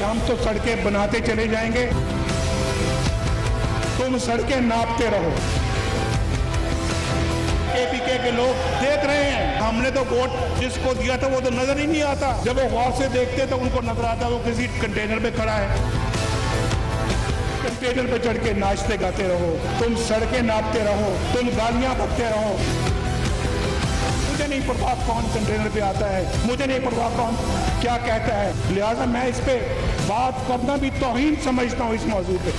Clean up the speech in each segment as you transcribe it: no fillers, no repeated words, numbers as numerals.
हम तो सड़कें बनाते चले जाएंगे, तुम सड़कें नापते रहो। केपीके के लोग देख रहे हैं, हमने तो वोट जिसको दिया था वो तो नजर ही नहीं आता। जब वो गौर से देखते तो उनको नजर आता वो किसी कंटेनर पे खड़ा है। कंटेनर पे चढ़ के नाचते गाते रहो, तुम सड़कें नापते रहो, तुम गालियां बकते रहो। मुझे नहीं परवाह कौन कंटेनर पे आता है, मुझे नहीं परवाह कौन क्या कहता है। लिहाजा मैं इस पे बात करना भी तौहीन समझता हूँ इस मौजू पे।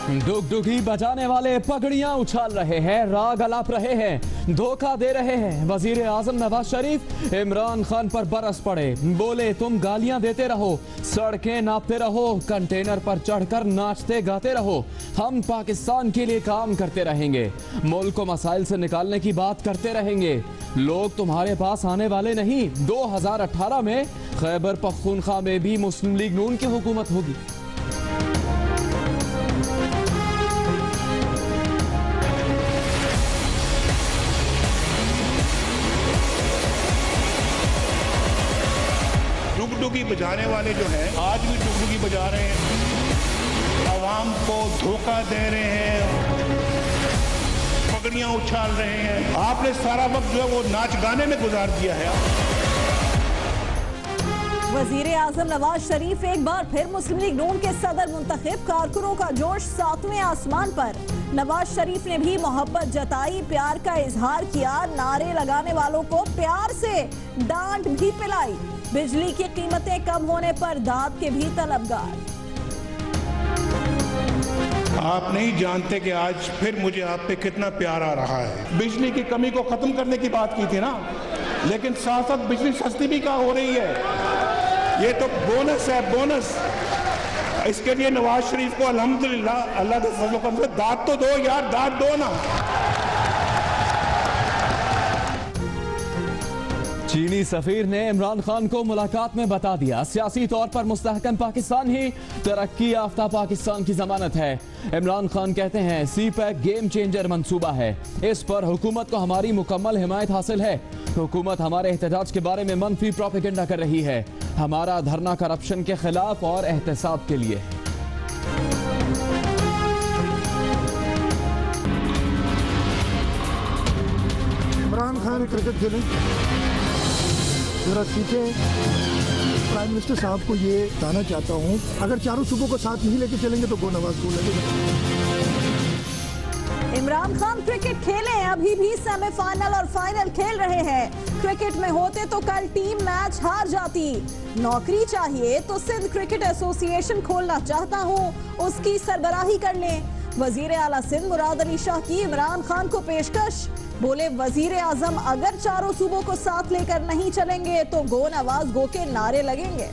डुगडुगी बजाने वाले पगड़ियां उछाल रहे हैं, राग अलाप रहे हैं, धोखा दे रहे हैं। वजीर आजम नवाज शरीफ इमरान खान पर बरस पड़े, बोले तुम गालियां देते रहो, सड़कें नापते रहो, कंटेनर पर चढ़कर नाचते गाते रहो, हम पाकिस्तान के लिए काम करते रहेंगे, मुल्क को मसाइल से निकालने की बात करते रहेंगे। लोग तुम्हारे पास आने वाले नहीं। 2018 में खैबर पख्तूनख्वा में भी मुस्लिम लीग नून की हुकूमत होगी। डुगडुगी बजाने वाले जो हैं आज भी डुगडुगी बजा रहे हैं, आवाम को धोखा दे रहे हैं, पगड़ियां उछाल रहे हैं। आपने सारा वक्त जो है वो नाच गाने में गुजार दिया है। वजीर आजम नवाज शरीफ एक बार फिर मुस्लिम लीग नून के सदर मुंतखब, कारकुनों का जोश 7वें आसमान पर। नवाज शरीफ ने भी मोहब्बत जताई, प्यार का इजहार किया, नारे लगाने वालों को प्यार से डांट भी पिलाई। बिजली की कीमतें कम होने पर दाद के भी तलबगार। आप नहीं जानते कि आज फिर मुझे आप पे कितना प्यार आ रहा है। बिजली की कमी को खत्म करने की बात की थी ना, लेकिन साथ साथ बिजली सस्ती भी कहाँ हो रही है। ये तो बोनस है, बोनस। इसके लिए नवाज शरीफ को अल्हम्दुलिल्लाह अल्लाह के फजल करम से दाद तो दो यार, दाद दो ना। चीनी सफीर ने इमरान खान को मुलाकात में बता दिया, सियासी तौर पर मुस्तहकम पाकिस्तान ही तरक्की याफ्ता पाकिस्तान की जमानत है। इमरान खान कहते हैं सी-पैक गेम चेंजर मंसूबा है, इस पर हुकूमत को हमारी मुकम्मल हिमायत हासिल है। हुकूमत हमारे एहतजाज के बारे में मनफी प्रोपेगेंडा कर रही है। हमारा धरना करप्शन के खिलाफ और एहतसाब के लिए है। इमरान खान क्रिकेट खेलें, जरा सीखें। प्राइम मिनिस्टर साहब को ये बताना चाहता हूँ, अगर चारों सूबों को साथ नहीं लेके चलेंगे तो गो नवाज को लगेगा। इमरान खान क्रिकेट खेले, अभी भी सेमीफाइनल और फाइनल खेल रहे हैं। क्रिकेट में होते तो कल टीम मैच हार जाती। नौकरी चाहिए तो सिंध क्रिकेट एसोसिएशन खोलना चाहता हूँ, उसकी सरबराही कर लें। वजीर आला सिंध मुराद अली शाह की इमरान खान को पेशकश, बोले वजीर आजम अगर चारों सूबों को साथ लेकर नहीं चलेंगे तो गो नवाज गो के नारे लगेंगे।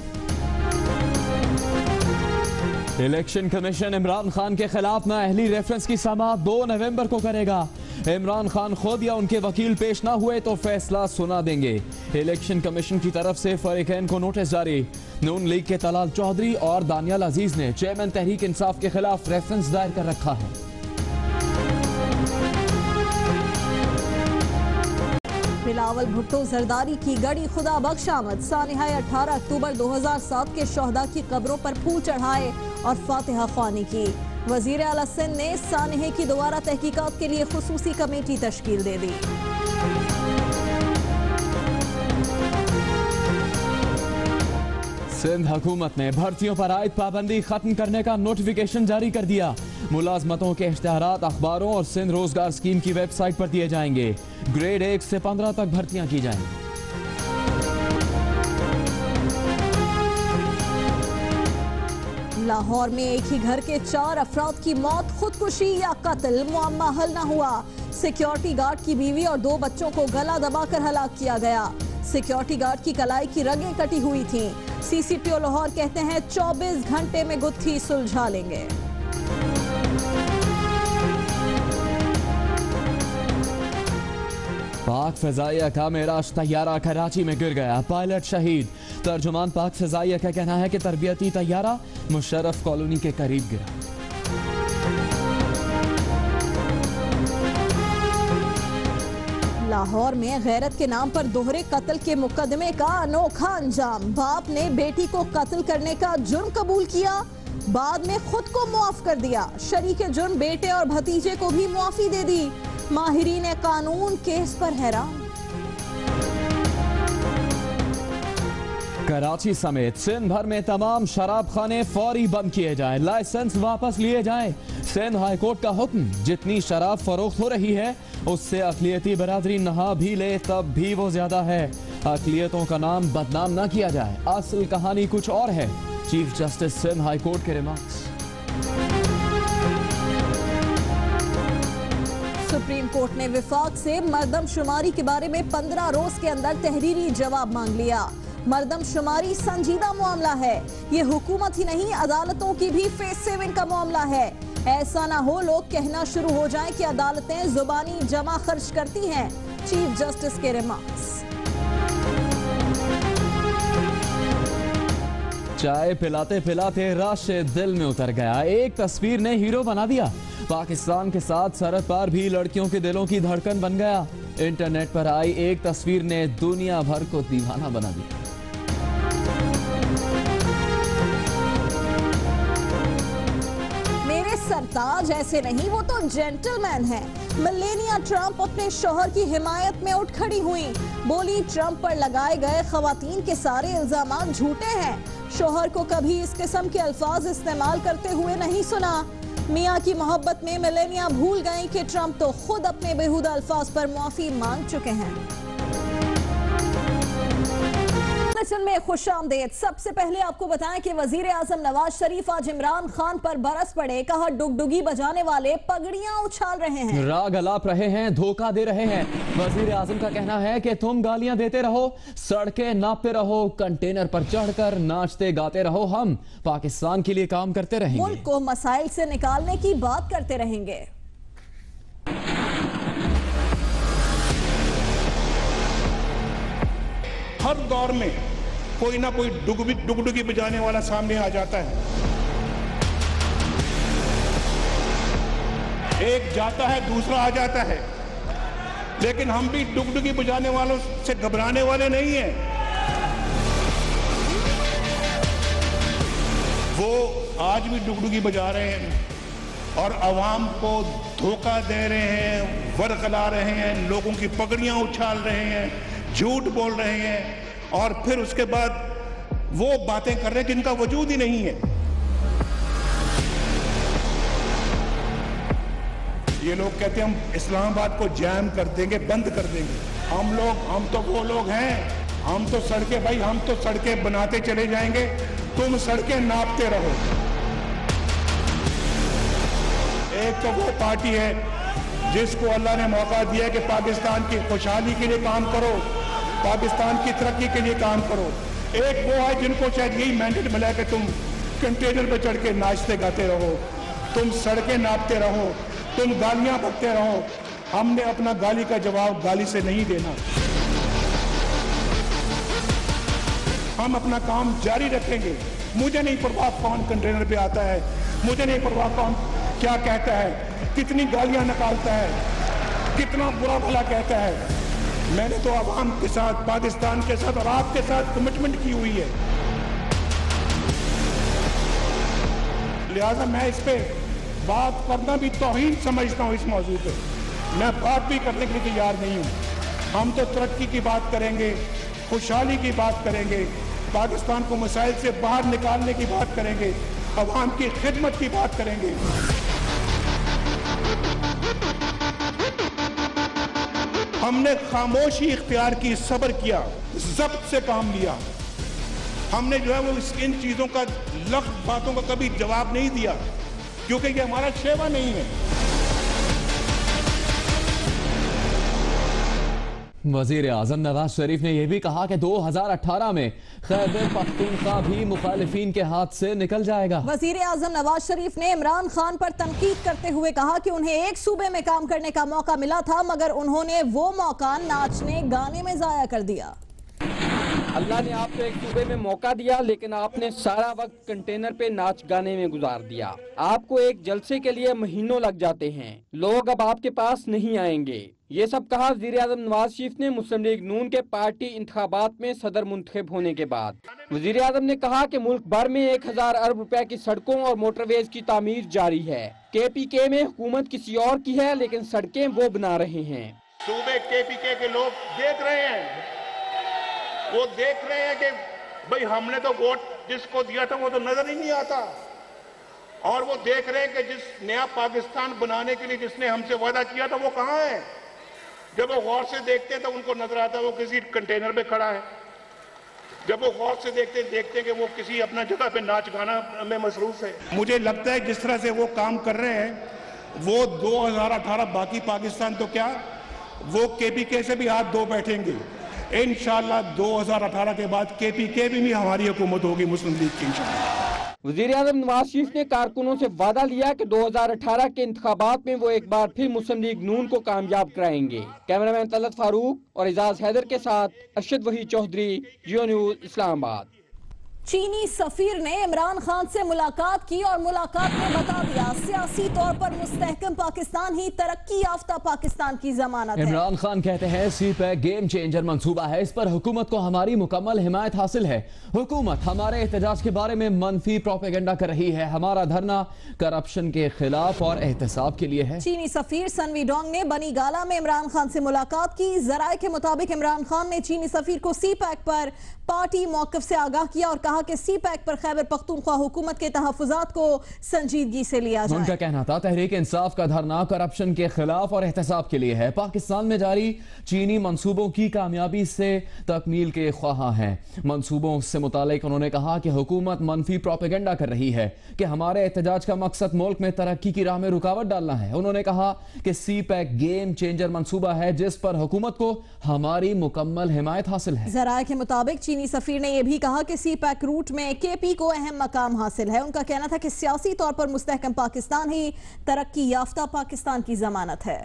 इलेक्शन कमीशन इमरान खान के खिलाफ नाअहली रेफरेंस की समाअत 2 नवंबर को करेगा। इमरान खान खुद या उनके वकील पेश ना हुए तो फैसला सुना देंगे। इलेक्शन कमीशन की तरफ से फरीकैन को नोटिस जारी। नून लीग के तलाल चौधरी और दानियाल अजीज ने चेयरमैन तहरीक इंसाफ के खिलाफ रेफरेंस दायर कर रखा है। बिलावल भुट्टो जरदारी की गड़ी खुदा बख्श आमद, सानिहाए 18 अक्टूबर 2007 के शहदा की कब्रों पर फूल चढ़ाए और फातिहा ख्वानी की। वजीर आला सिंध ने सानिहे की दोबारा तहकीकात के लिए खुसूसी कमेटी तश्कील दे दी। सिंध हुकूमत ने भर्तियों पर आयद पाबंदी खत्म करने का नोटिफिकेशन जारी कर दिया। मुलाजमतों के इश्तिहारात अखबारों और सिंध रोजगार स्कीम की वेबसाइट पर दिए जाएंगे। ग्रेड 1 से 15 तक भर्तियां की जाएंगी। लाहौर में एक ही घर के 4 अफराद की मौत, खुदकुशी या कत्ल, मुअम्मा हल न हुआ। सिक्योरिटी गार्ड की बीवी और 2 बच्चों को गला दबाकर हलाक किया गया। सिक्योरिटी गार्ड की कलाई की रगें कटी हुई थीं। सीसीपीओ लाहौर कहते हैं 24 घंटे में गुत्थी सुलझा लेंगे। पाक फिजाइया का मेराज तैयारा कराची में गिर गया, पायलट शहीद। तर्जुमान पाक फिजाइया का कहना है कि तरबियती तैयारा मुशर्रफ कॉलोनी के करीब गिरा। लाहौर में गैरत के नाम पर दोहरे कत्ल के मुकदमे का अनोखा अंजाम। बाप ने बेटी को कत्ल करने का जुर्म कबूल किया, बाद में खुद को मुआफ कर दिया। शरीके जुर्म बेटे और भतीजे को भी मुआफी दे दी। माहिरीन कानून केस पर हैरान। कराची समेत सिंध भर में तमाम शराब खाने फौरी बंद किए जाएं, लाइसेंस वापस लिए जाएं। सिंध हाईकोर्ट का हुक्म, जितनी शराब फरोख्त हो रही है उससे अकलियती बरादरी नहा भी ले तब भी वो ज्यादा है। अकलियतों का नाम बदनाम ना किया जाए, असल कहानी कुछ और है। चीफ जस्टिस सिंध हाईकोर्ट के रिमार्क्स। सुप्रीम कोर्ट ने विफाक से मरदमशुमारी के बारे में 15 रोज के अंदर तहरीरी जवाब मांग लिया। मरदमशुमारी संजीदा मामला है, ये हुकूमत ही नहीं अदालतों की भी फेस सेविंग का मामला है। ऐसा ना हो लोग कहना शुरू हो जाएं कि अदालतें जुबानी जमा खर्च करती हैं। चीफ जस्टिस के रिमार्क्स। चाय पिलाते पिलाते राशि दिल में उतर गया, एक तस्वीर ने हीरो बना दिया। पाकिस्तान के साथ सरहद पार भी लड़कियों के दिलों की धड़कन बन गया। इंटरनेट पर आई एक तस्वीर ने दुनिया भर को दीवाना बना दिया। मेरे सरताज ऐसे नहीं, वो तो जेंटलमैन है। मेलेनिया ट्रंप अपने शौहर की हिमायत में उठ खड़ी हुई, बोली ट्रंप पर लगाए गए खवातीन के सारे इल्जाम झूठे हैं। शौहर को कभी इस किस्म के अल्फाज इस्तेमाल करते हुए नहीं सुना। मियां की मोहब्बत में मेलेनिया भूल गई कि ट्रंप तो खुद अपने बेहुदा अल्फाज पर माफी मांग चुके हैं। में खुशामदेद। सबसे पहले आपको बताएं कि वजीर आजम नवाज शरीफ आज इमरान खान पर बरस पड़े। कहा डुगडुगी बजाने वाले पगड़ियां उछाल रहे हैं, राग अलाप रहे हैं, धोखा दे रहे हैं। वजीर आजम का कहना है कि तुम गालियां देते रहो, सड़कें नापते रहो, कंटेनर पर चढ़कर नाचते गाते रहो, हम पाकिस्तान के लिए काम करते रहेंगे, मुल्क को मसाइल से निकालने की बात करते रहेंगे। हर दौर में कोई ना कोई डुगडुगी बजाने वाला सामने आ जाता है। एक जाता है, दूसरा आ जाता है, लेकिन हम भी डुगडुगी बजाने वालों से घबराने वाले नहीं हैं। वो आज भी डुगडुगी बजा रहे हैं और आवाम को धोखा दे रहे हैं, वरगला रहे हैं, लोगों की पगड़ियां उछाल रहे हैं, झूठ बोल रहे हैं और फिर उसके बाद वो बातें कर रहे हैं जिनका वजूद ही नहीं है। ये लोग कहते हैं हम इस्लामाबाद को जैम कर देंगे, बंद कर देंगे। हम तो वो लोग हैं, हम तो सड़कें बनाते चले जाएंगे, तुम सड़कें नापते रहो। एक तो वो पार्टी है जिसको अल्लाह ने मौका दिया कि पाकिस्तान की खुशहाली के लिए काम करो, पाकिस्तान की तरक्की के लिए काम करो। एक वो है जिनको शायद यही मैंडेट मिला है कि तुम कंटेनर पर चढ़ के नाचते गाते रहो, तुम सड़कें नापते रहो, तुम गालियां बकते रहो। हमने अपना गाली का जवाब गाली से नहीं देना, हम अपना काम जारी रखेंगे। मुझे नहीं परवाह कौन कंटेनर पे आता है, मुझे नहीं परवाह कौन क्या कहता है, कितनी गालियां निकालता है, कितना बुरा भला कहता है। मैंने तो आवाम के साथ, पाकिस्तान के साथ और आपके साथ कमिटमेंट की हुई है, लिहाजा मैं इस पे बात करना भी तौहीन समझता हूँ। इस मौजू पे मैं बात भी करने के लिए तैयार नहीं हूँ। हम तो तरक्की की बात करेंगे, खुशहाली की बात करेंगे, पाकिस्तान को मसाइल से बाहर निकालने की बात करेंगे, अवाम की खिदमत की बात करेंगे। हमने खामोशी इख्तियार की, सब्र किया, ज़ब्त से काम लिया। हमने जो है वो इन चीज़ों का, लफ्ज़ बातों का कभी जवाब नहीं दिया, क्योंकि ये हमारा शेवा नहीं है। वजीर आजम नवाज शरीफ ने यह भी कहा कि 2018 में खैबर पख्तूनख्वा भी मुखालिफिन के हाथ से निकल जाएगा। वजीर आजम नवाज शरीफ ने इमरान खान पर तनकीद करते हुए कहा कि उन्हें एक सूबे में काम करने का मौका मिला था, मगर उन्होंने वो मौका नाचने गाने में जाया कर दिया। अल्लाह ने आपको एक सूबे में मौका दिया, लेकिन आपने सारा वक्त कंटेनर पे नाच गाने में गुजार दिया। आपको एक जलसे के लिए महीनों लग जाते हैं, लोग अब आपके पास नहीं आएंगे। ये सब कहा वज़ीर-ए-आज़म नवाज शरीफ ने मुस्लिम लीग नून के पार्टी इंतखाबात में सदर मुंतखब होने के बाद। वज़ीर-ए-आज़म ने कहा कि मुल्क भर में 1000 अरब रुपए की सड़कों और मोटरवेज की तामीर जारी है। KPK में हुकूमत किसी और की है, लेकिन सड़कें वो बना रहे हैं। सूबे KPK के लोग देख रहे हैं, वो देख रहे हैं कि भाई हमने तो वोट जिसको दिया था वो तो नजर ही नहीं आता, और वो देख रहे हैं कि जिस नया पाकिस्तान बनाने के लिए जिसने हमसे वादा किया था वो कहाँ है। जब वो गौर से देखते हैं तो उनको नजर आता है वो किसी कंटेनर पे खड़ा है। जब वो गौर से देखते हैं कि वो किसी अपना जगह पे नाच गाना में मसरूफ है। मुझे लगता है जिस तरह से वो काम कर रहे हैं वो 2018 बाकी पाकिस्तान तो क्या, वो KPK से भी हाथ धो बैठेंगे। इंशाल्लाह 2018 के बाद KPK भी हमारी हुकूमत होगी मुस्लिम लीग की इंशाल्लाह। वज़ीर-ए-आज़म नवाज शरीफ ने कारकुनों से वादा लिया कि 2018 के इंतखाबात में वो एक बार फिर मुस्लिम लीग नून को कामयाब कराएंगे। कैमरामैन तलत फारूक और इजाज हैदर के साथ अरशद वही चौधरी, जियो न्यूज़, इस्लामाबाद। चीनी सफीर ने इमरान खान से मुलाकात की और मुलाकात में बता दिया सियासी तौर पर मुस्तहकम पाकिस्तान ही तरक्की याफ्ता पाकिस्तान की जमानत है। इमरान खान कहते हैं CPEC गेम चेंजर मंसूबा है, इस पर हुकूमत को हमारी मुकम्मल हिमायत हासिल है। हुकूमत हमारे एहतजाज के बारे में मनफी प्रोपेगेंडा कर रही है। हमारा धरना करप्शन के खिलाफ और एहतसाब के लिए है। चीनी सफीर सनवी डोंग ने बनी गाला में इमरान खान से मुलाकात की। जराए के मुताबिक इमरान खान ने चीनी सफीर को CPEC पर पार्टी मौक़िफ़ से आगाह किया और कहा कि CPEC पर खैबर पख्तूनख्वा हुकूमत के तहफ़्फ़ुज़ात को संजीदगी से लिया जाए। उनका कहना था तहरीक इंसाफ का धरना करप्शन के खिलाफ और एहतसाब के लिए है। पाकिस्तान में जारी चीनी मंसूबों की कामयाबी से तकमील के ख्वाहां हैं। मंसूबों से मुतालिक उन्होंने कहा कि हुकूमत मनफी प्रोपेगेंडा कर रही है कि हमारे एहतजाज का मकसद मुल्क में तरक्की की राह में रुकावट डालना है। उन्होंने कहा कि CPEC गेम चेंजर मंसूबा है जिस पर हुकूमत को हमारी मुकम्मल हिमायत हासिल है। जराए के मुताबिक चीनी सफीर ने यह भी कहा कि CPEC रूट में KP को अहम मकाम हासिल है। उनका कहना था कि सियासी तौर पर मुस्तहकम पाकिस्तान ही तरक्की याफ्ता पाकिस्तान की जमानत है।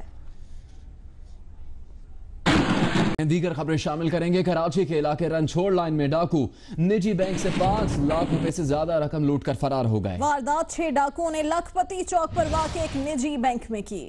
दीगर खबरें शामिल करेंगे। कराची के इलाके रनछोड़ लाइन में डाकू निजी बैंक से 5 लाख रुपए से ज्यादा रकम लूटकर फरार हो गए। वारदात 6 डाकुओं ने लखपति चौक पर वाक़ एक निजी बैंक में की।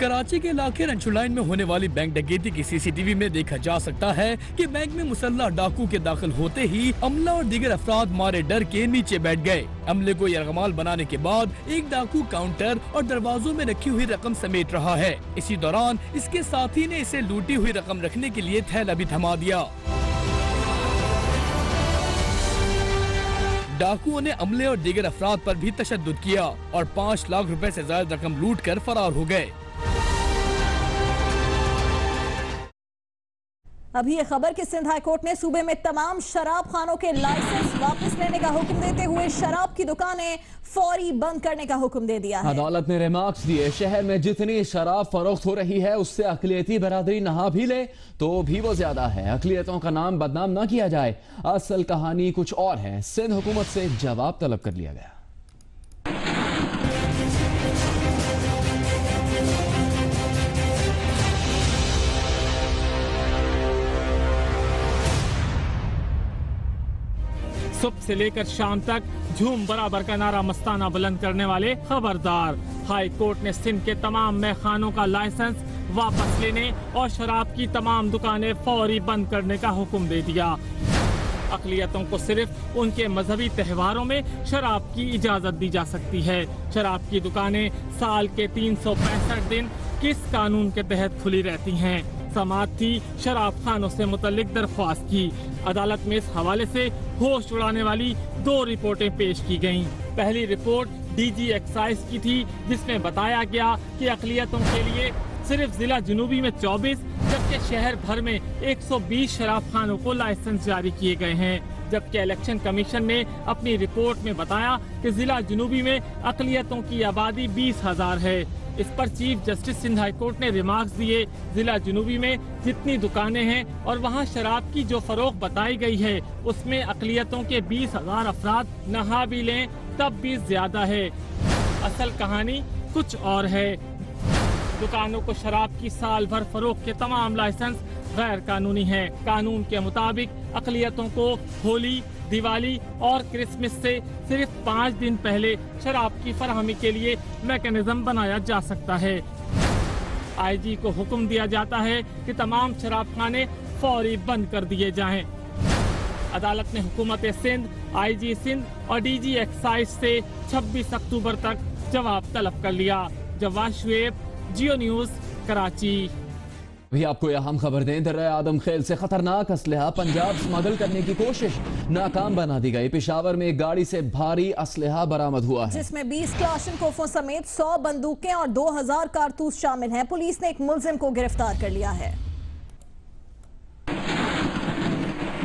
कराची के इलाके रनछोड़ लाइन में होने वाली बैंक डकैती की CCTV में देखा जा सकता है कि बैंक में मुसल्लह डाकू के दाखिल होते ही अमला और दीगर अफराद मारे डर के नीचे बैठ गए। अमले को यरगमाल बनाने के बाद एक डाकू काउंटर और दरवाजों में रखी हुई रकम समेट रहा है। इसी दौरान इसके साथी ने इसे लूटी हुई रकम रखने के लिए थैला भी थमा दिया। डाकुओं ने अमले और दीगर अफराद पर भी तशद्दुद किया और 5 लाख रुपए से ज्यादा रकम लूट कर फरार हो गए। अभी ये खबर कि सिंध हाई कोर्ट ने सूबे में तमाम शराब खानों के लाइसेंस वापस लेने का हुक्म देते हुए शराब की दुकानें फौरी बंद करने का हुक्म दे दिया है। अदालत ने रिमार्क्स दिए शहर में जितनी शराब फरोख्त हो रही है उससे अकलियती बरादरी नहा भी ले तो भी वो ज्यादा है। अकलियतों का नाम बदनाम ना किया जाए, असल कहानी कुछ और है। सिंध हुकूमत से जवाब तलब कर लिया गया। सुबह से लेकर शाम तक झूम बराबर का नारा मस्ताना बुलंद करने वाले खबरदार। हाई कोर्ट ने सिंध के तमाम मैखानों का लाइसेंस वापस लेने और शराब की तमाम दुकानें फौरी बंद करने का हुक्म दे दिया। अक़लियतों को सिर्फ उनके मजहबी त्योहारों में शराब की इजाजत दी जा सकती है। शराब की दुकानें साल के 365 दिन किस कानून के तहत खुली रहती हैं? समाअत थी शराब खानों से मुतल्लिक दरख्वास्त की। अदालत में इस हवाले से होश उड़ाने वाली 2 रिपोर्टें पेश की गईं। पहली रिपोर्ट DG एक्साइज की थी जिसमें बताया गया कि अक़लियतों के लिए सिर्फ जिला जुनूबी में 24 जबकि शहर भर में 120 शराब खानों को लाइसेंस जारी किए गए हैं। जबकि इलेक्शन कमीशन ने अपनी रिपोर्ट में बताया कि जिला जुनूबी में अक़लियतों की आबादी 20,000 है। इस पर chief justice Sindh high court ने रिमार्क्स दिए जिला जुनूबी में जितनी दुकानें हैं और वहां शराब की जो फरोख्त बताई गई है उसमें अक़लियतों के 20,000 अफराद नहा भी लें तब भी ज्यादा है। असल कहानी कुछ और है। दुकानों को शराब की साल भर फरोख्त के तमाम लाइसेंस गैर कानूनी है। कानून के मुताबिक अक़लियतों को होली, दिवाली और क्रिसमस से सिर्फ 5 दिन पहले शराब की फराहमी के लिए मैकेनिज्म बनाया जा सकता है। IG को हुक्म दिया जाता है कि तमाम शराब खाने फौरी बंद कर दिए जाएं। अदालत ने हुकूमत सिंध, IG सिंध और DG एक्साइज से 26 अक्टूबर तक जवाब तलब कर लिया। जवाब शुएब, जियो न्यूज़, कराची। अभी आपको यह हम खबर दें, दर्रा आदम खेल से खतरनाक असलहा पंजाब स्मगल करने की कोशिश नाकाम बना दी गई। पेशावर में एक गाड़ी से भारी असलहा बरामद हुआ है, जिसमें 20 क्लाशनकोफों समेत 100 बंदूकें और 2000 कारतूस शामिल हैं। पुलिस ने एक मुलजिम को गिरफ्तार कर लिया है।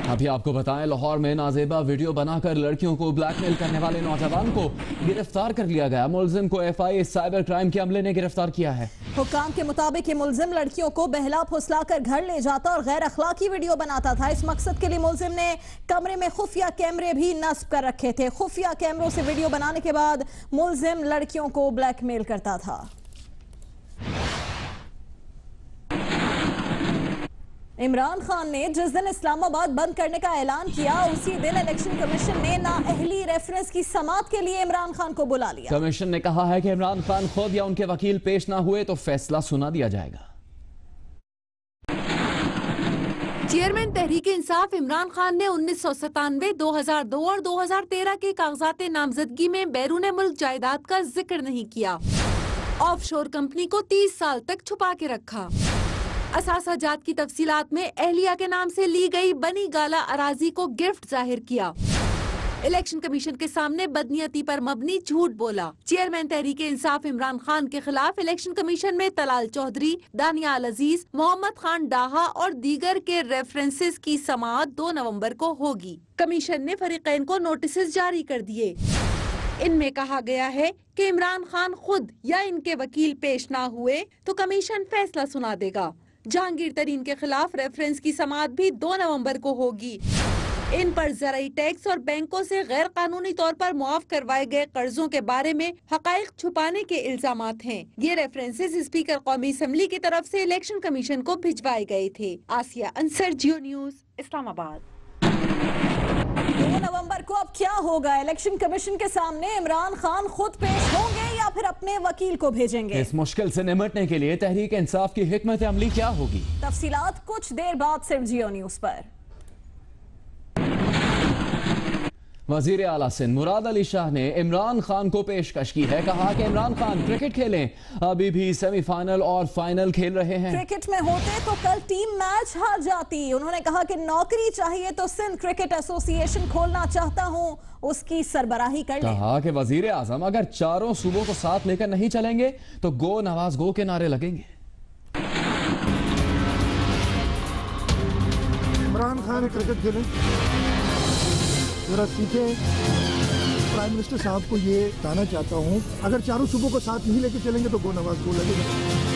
अभी आपको बताएं, लाहौर में नाजेबा वीडियो बनाकर लड़कियों को ब्लैकमेल करने वाले नौजवान को गिरफ्तार कर लिया गया। मुलजिम को FI साइबर क्राइम के अमले ने गिरफ्तार किया है। हुक्काम के मुताबिक ये मुलजिम लड़कियों को बहला फुसला कर घर ले जाता और गैर अखलाकी वीडियो बनाता था। इस मकसद के लिए मुलजिम ने कमरे में खुफिया कैमरे भी नस्ब कर रखे थे। खुफिया कैमरों से वीडियो बनाने के बाद मुलजिम लड़कियों को ब्लैकमेल करता था। इमरान खान ने जिस दिन इस्लामाबाद बंद करने का ऐलान किया, उसी दिन इलेक्शन कमीशन ने नाअहली रेफरेंस की समाअत के लिए इमरान खान को बुला लिया। कमीशन ने कहा है कि इमरान खान खुद या उनके वकील पेश ना हुए तो फैसला सुना दिया जाएगा। चेयरमैन तहरीक इंसाफ इमरान खान ने 1997, 2002 और 2013 के कागजात नामजदगी में बैरून मुल्क जायदाद का जिक्र नहीं किया। ऑफशोर कंपनी को 30 साल तक छुपा के रखा। असासाजात की तफसीलात में अहलिया के नाम से ली गई बनी गाला अराजी को गिफ्ट जाहिर किया। इलेक्शन कमीशन के सामने बदनीयती पर मबनी झूठ बोला। चेयरमैन तहरीक इंसाफ इमरान खान के खिलाफ इलेक्शन कमीशन में तलाल चौधरी, दानियाल अजीज, मोहम्मद खान डाहा और दीगर के रेफरेंसेस की समाअत 2 नवंबर को होगी। कमीशन ने फरीकैन को नोटिस जारी कर दिए। इनमें कहा गया है कि इमरान खान खुद या इनके वकील पेश ना हुए तो कमीशन फैसला सुना देगा। जहांगीर तरीन के खिलाफ रेफरेंस की समाअत भी 2 नवंबर को होगी। इन पर ज़राई टैक्स और बैंकों से गैर कानूनी तौर पर मुआफ करवाए गए कर्जों के बारे में हकाइक छुपाने के इल्जामात हैं। ये रेफरेंसेस स्पीकर कौमी असम्बली की तरफ से इलेक्शन कमीशन को भिजवाए गए थे। आसिया अंसर, जियो न्यूज़, इस्लामाबाद। 2 नवंबर को अब क्या होगा? इलेक्शन कमीशन के सामने इमरान खान खुद पेश होंगे या फिर अपने वकील को भेजेंगे? इस मुश्किल से निपटने के लिए तहरीक इंसाफ की हिकमत अमली क्या होगी? तफसीलात कुछ देर बाद सिर्फ जियो न्यूज़ पर। वजीर आला सिंध मुराद अली शाह ने इमरान खान को पेशकश की है। कहा कि इमरान खान क्रिकेट खेलें, अभी भी सेमीफाइनल और फाइनल खेल रहे हैं। क्रिकेट में होते तो कल टीम मैच हार जाती। उन्होंने कहा कि नौकरी चाहिए तो सिंध क्रिकेट एसोसिएशन खोलना चाहता हूं, उसकी सरबराही कर लें। कहा कि वजीर आजम अगर चारों सूबों को साथ लेकर नहीं चलेंगे तो गो नवाज गो के नारे लगेंगे। इमरान खान क्रिकेट खेलें, जरा सीखें। प्राइम मिनिस्टर साहब को ये बताना चाहता हूँ, अगर चारों सूबों को साथ नहीं लेके चलेंगे तो गो नवाज गो लगेगा।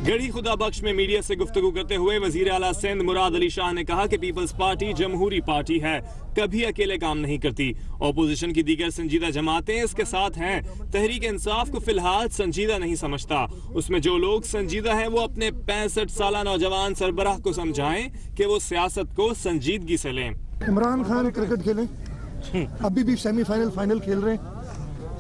गढ़ी खुदा बख्श में मीडिया से गुफ्तगू करते हुए वजीर आला सिंध मुराद अली शाह ने कहा कि पीपल्स पार्टी जमहूरी पार्टी है, कभी अकेले काम नहीं करती। ऑपोजिशन की दीगर संजीदा जमातें इसके साथ हैं। तहरीक इंसाफ को फिलहाल संजीदा नहीं समझता। उसमें जो लोग संजीदा हैं वो अपने 65 साल नौजवान सरबराह को समझाएं कि वो सियासत को संजीदगी से लें। इमरान खान क्रिकेट खेलें, अभी भी सेमीफाइनल फाइनल खेल रहे हैं,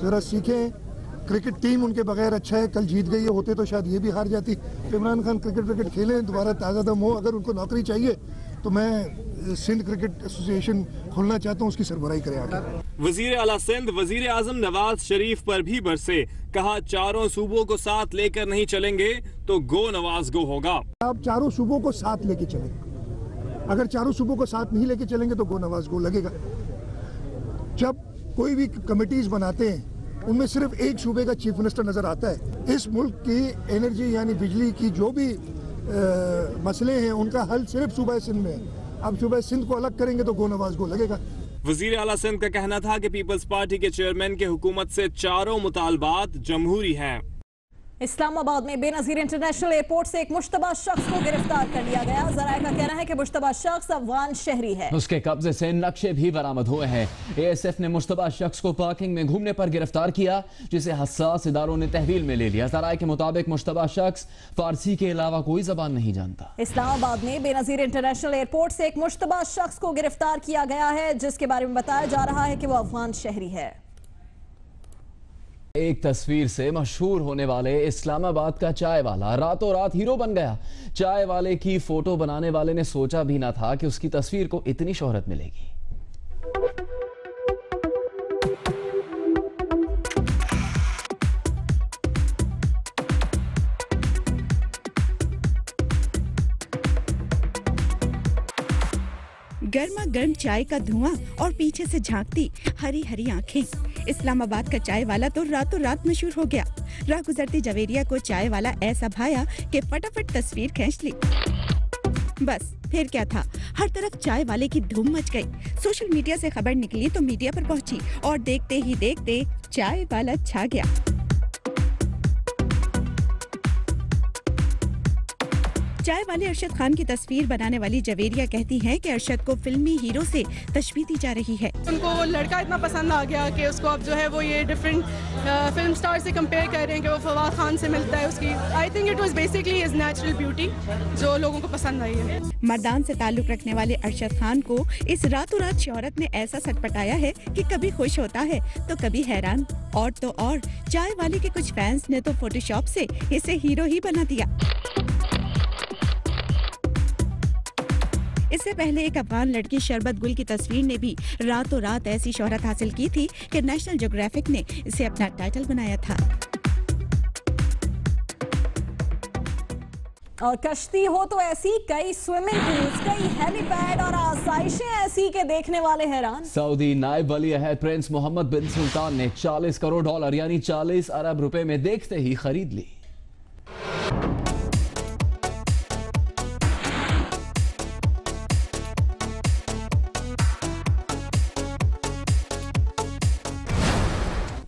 जरा सीखें। क्रिकेट टीम उनके बगैर अच्छा है, कल जीत गई है, होते तो शायद ये भी हार जाती। इमरान खान क्रिकेट खेलें, दोबारा ताज़ा दम हो। अगर उनको नौकरी चाहिए तो मैं सिंध क्रिकेट एसोसिएशन खोलना चाहता हूँ, उसकी सरबराही करें आकर। वजीर आला सिंध वजीर आजम नवाज शरीफ पर भी बरसे। कहा चारों सूबों को साथ लेकर नहीं चलेंगे तो गो नवाज गो होगा। आप चारों सूबों को साथ लेके चलें, अगर चारों सूबों को साथ नहीं लेके चलेंगे तो गो नवाज गो लगेगा। जब कोई भी कमिटीज बनाते हैं उनमें सिर्फ एक सूबे का चीफ मिनिस्टर नजर आता है। इस मुल्क की एनर्जी यानी बिजली की जो भी मसले हैं उनका हल सिर्फ सूबा सिंध में है। अब सूबा सिंध को अलग करेंगे तो गो नवाज गो लगेगा। वजीर आला सिंध का कहना था कि पीपल्स पार्टी के चेयरमैन के हुकूमत से चारों मुतालबात जमहूरी हैं। इस्लामाबाद में बेनजीर इंटरनेशनल एयरपोर्ट से एक मुश्तबा शख्स को गिरफ्तार कर लिया गया। जराए का कहना है कि मुश्तबा शख्स अफगान शहरी है। उसके कब्जे से नक्शे भी बरामद हुए हैं। ASF ने मुश्तबा शख्स को पार्किंग में घूमने पर गिरफ्तार किया, जिसे हसास इदारों ने तहवील में ले लिया। जराए के मुताबिक मुश्तबा शख्स फारसी के अलावा कोई जबान नहीं जानता। इस्लामाबाद में बेनजीर इंटरनेशनल एयरपोर्ट से एक मुश्तबा शख्स को गिरफ्तार किया गया है, जिसके बारे में बताया जा रहा है कि वो अफगान शहरी है। एक तस्वीर से मशहूर होने वाले इस्लामाबाद का चाय वाला रातों रात हीरो बन गया। चाय वाले की फोटो बनाने वाले ने सोचा भी ना था कि उसकी तस्वीर को इतनी शोहरत मिलेगी। गर्मा गर्म चाय का धुआं और पीछे से झांकती हरी हरी आंखें। इस्लामाबाद का चाय वाला तो रातों रात मशहूर हो गया। राह गुजरती जवेरिया को चाय वाला ऐसा भाया कि फटाफट तस्वीर खींच ली। बस फिर क्या था, हर तरफ चाय वाले की धूम मच गई। सोशल मीडिया से खबर निकली तो मीडिया पर पहुंची और देखते ही देखते चाय वाला छा गया। चाय वाले अरशद खान की तस्वीर बनाने वाली जवेरिया कहती है कि अरशद को फिल्मी हीरो से तशबीह दी जा रही है। उनको वो लड़का इतना पसंद आ गया कि उसको अब जो है वो ये डिफरेंट फिल्म स्टार से कंपेयर कर रहे हैं कि वो फवाद खान से मिलता है उसकी। I think it was basically his natural beauty जो लोगों को पसंद आई है। मर्दान से ताल्लुक रखने वाले अरशद खान को इस रातों रात शोहरत ने ऐसा सटपटाया है कि कभी खुश होता है तो कभी हैरान। और तो और चाय वाले के कुछ फैंस ने तो फोटोशॉप से इसे हीरो ही बना दिया। इससे पहले एक अफगान लड़की शरबत गुल की तस्वीर ने भी रातों रात ऐसी शोहरत हासिल की थी कि नेशनल ज्योग्राफिक ने इसे अपना टाइटल बनाया था। और कश्ती हो तो ऐसी, कई स्विमिंग पूल्स, कई हेलीपैड और आसाइशें ऐसी के देखने वाले हैरान। सऊदी नायब वली अहद प्रिंस मोहम्मद बिन सुल्तान ने $40 करोड़ यानी 40 अरब रुपए में देखते ही खरीद ली।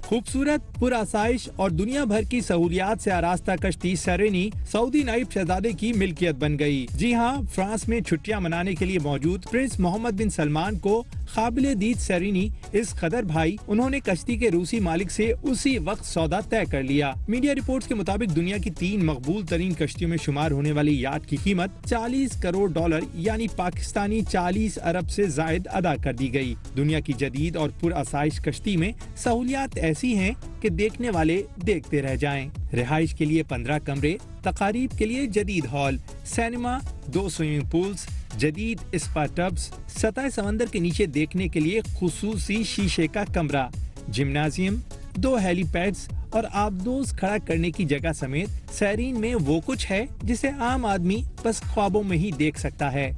खूबसूरत, पुरआसाइश और दुनिया भर की सहूलियात से आरास्ता कश्ती सेरेनी सऊदी नायब शहजादे की मिल्कियत बन गई। जी हाँ, फ्रांस में छुट्टियां मनाने के लिए मौजूद प्रिंस मोहम्मद बिन सलमान को काबिले दीद सेरेनी इस कदर भाई, उन्होंने कश्ती के रूसी मालिक से उसी वक्त सौदा तय कर लिया। मीडिया रिपोर्ट्स के मुताबिक दुनिया की 3 मकबूल तरीन कश्तियों में शुमार होने वाली याट की कीमत $40 करोड़ यानी पाकिस्तानी 40 अरब से जायद अदा कर दी गई। दुनिया की जदीद और पुरआसाइश कश्ती में सहूलियात ऐसी हैं कि देखने वाले देखते रह जाएं। रिहाइश के लिए 15 कमरे, तकारीब के लिए जदीद हॉल, सिनेमा, 2 स्विमिंग पूल्स, जदीद स्पा टब्स, सतह समंदर के नीचे देखने के लिए खुसूसी शीशे का कमरा, जिम्नाजियम, 2 हेलीपैड्स और आबदोज खड़ा करने की जगह समेत सैरीन में वो कुछ है जिसे आम आदमी बस ख्वाबों में ही देख सकता है।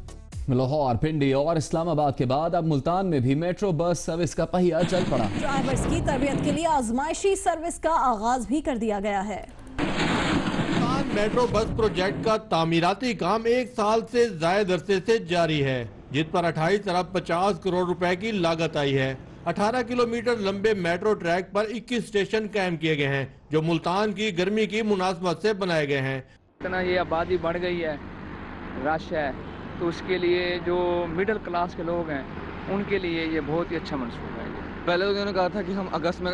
लाहौर, पिंडी और इस्लामाबाद के बाद अब मुल्तान में भी मेट्रो बस सर्विस का पहिया चल पड़ा। ड्राइवर्स की तरबियत के लिए आजमाइशी सर्विस का आगाज भी कर दिया गया है। मेट्रो बस प्रोजेक्ट का तामीराती काम 1 साल से ज्यादा अरसे से जारी है, जिस पर 28 अरब 50 करोड़ रुपए की लागत आई है। 18 किलोमीटर लंबे मेट्रो ट्रैक पर 21 स्टेशन कायम किए गए हैं, जो मुल्तान की गर्मी की मुनासबत से बनाए गए हैं। इतना ये आबादी बढ़ गई है, रश है, तो उसके लिए जो मिडिल क्लास के लोग हैं उनके लिए ये बहुत ही अच्छा मंसूबा है। पहले तो उन्होंने कहा था कि हम अगस्त में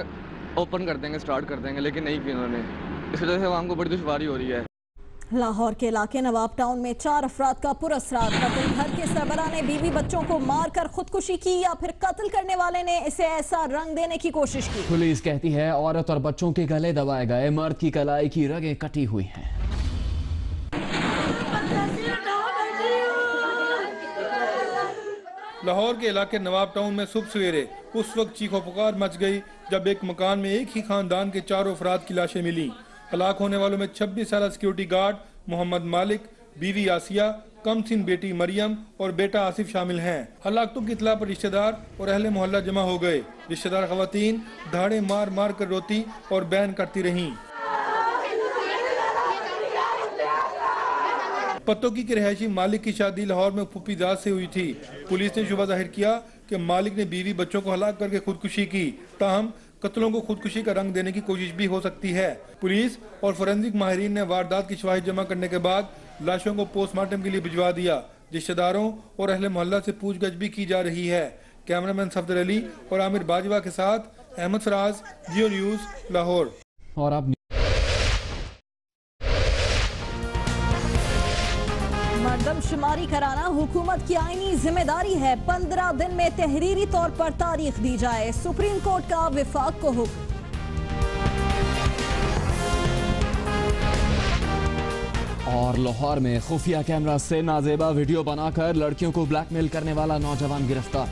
ओपन कर देंगे, स्टार्ट कर देंगे, लेकिन नहीं किया उन्होंने। इस वजह से आवाम को बड़ी दुश्वारी हो रही है। लाहौर के इलाके नवाब टाउन में 4 अफराद का पुरअसरार कत्ल। घर के सरबरा ने बीवी बच्चों को मारकर खुदकुशी की या फिर कत्ल करने वाले ने इसे ऐसा रंग देने की कोशिश की। पुलिस कहती है औरत और बच्चों के गले दबाए गए, मर्द की कलाई की रगें कटी हुई हैं। लाहौर के इलाके नवाब टाउन में सुबह सवेरे उस वक्त चीखो पुकार मच गई जब एक मकान में एक ही खानदान के 4 अफराद की लाशें मिली। हलाक होने वालों में 26 साल सिक्योरिटी गार्ड मोहम्मद मालिक, बीवी आसिया, कमसिन बेटी मरियम और बेटा आसिफ शामिल हैं। हलाकतों की इतला पर रिश्तेदार और अहले मोहल्ला जमा हो गए। रिश्तेदार खवातीन धाड़े मार मार कर रोती और बयान करती रहीं। पत्तोकी के रहायशी मालिक की शादी लाहौर में फुफीजाद से हुई थी। पुलिस ने शुबा जाहिर किया कि मालिक ने बीवी बच्चों को हलाक करके खुदकुशी की, ताहम कत्लों को खुदकुशी का रंग देने की कोशिश भी हो सकती है। पुलिस और फोरेंसिक माहिरीन ने वारदात की शवाहिद जमा करने के बाद लाशों को पोस्टमार्टम के लिए भिजवा दिया। रिश्तेदारों और अहले मोहल्ला से पूछगछ भी की जा रही है। कैमरामैन सफदर अली और आमिर बाजवा के साथ अहमद फराज, जियो न्यूज, लाहौर। और अब मरदमशुमारी कराना हुकूमत की आईनी जिम्मेदारी है। 15 दिन में तहरीरी तौर पर तारीख दी जाए, सुप्रीम कोर्ट का विफाक को हुक्म। और लाहौर में खुफिया कैमरा से नाजेबा वीडियो बनाकर लड़कियों को ब्लैकमेल करने वाला नौजवान गिरफ्तार।